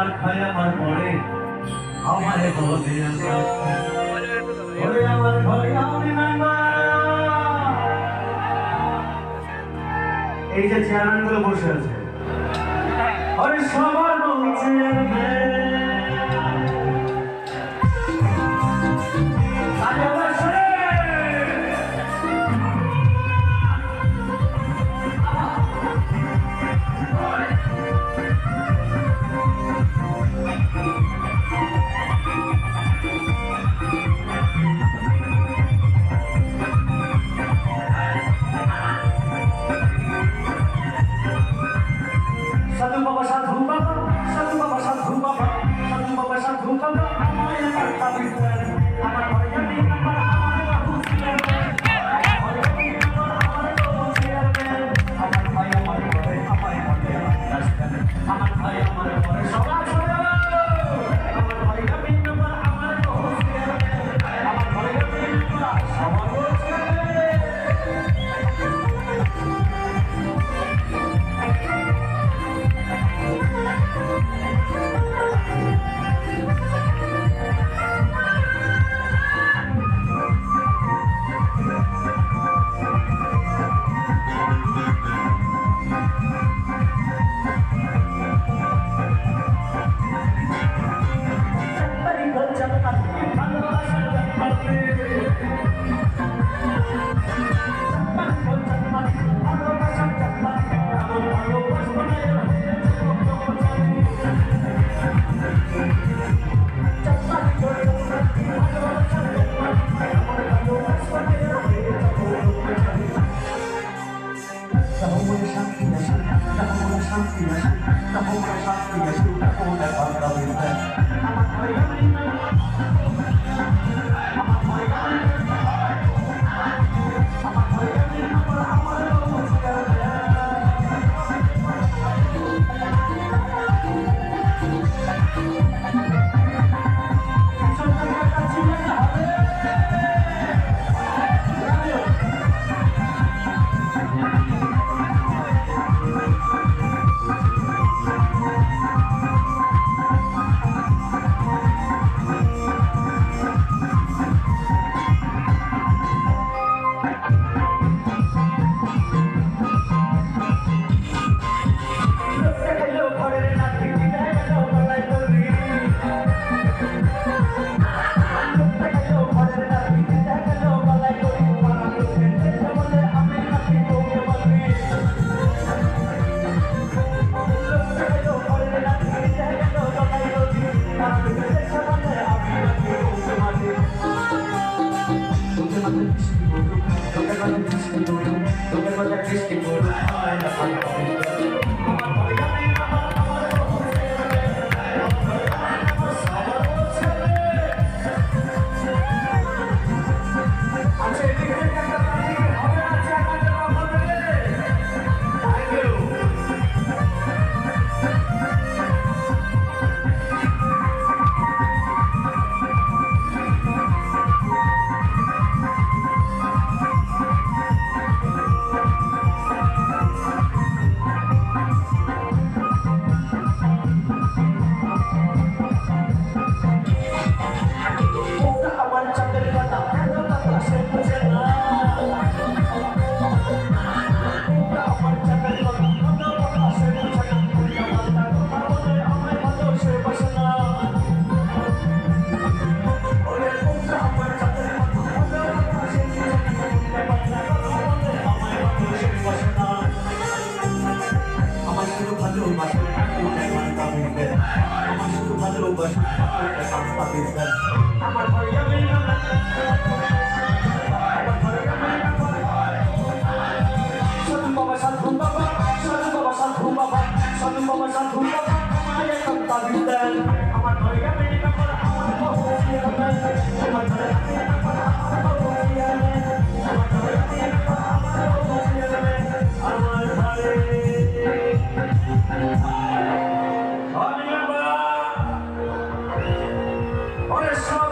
আমার ভাই আমার পরে আমারে বলে ওরে আমার ভাই আমি এই যে চেয়ারম্যান গুলো বসে আছে আরে সবার বলছে Satu bapa satu bapa, satu bapa satu bapa, satu bapa satu bapa. Amai nak tapi bukan, amai orang yang ni amai amai aku siapa? Orang yang ni amai aku siapa? Amai amai amai amai amai naskan, amai amai amai solat solat. Amai orang yang ni amai amai aku siapa? Amai orang yang ni amai solat solat. Olha só!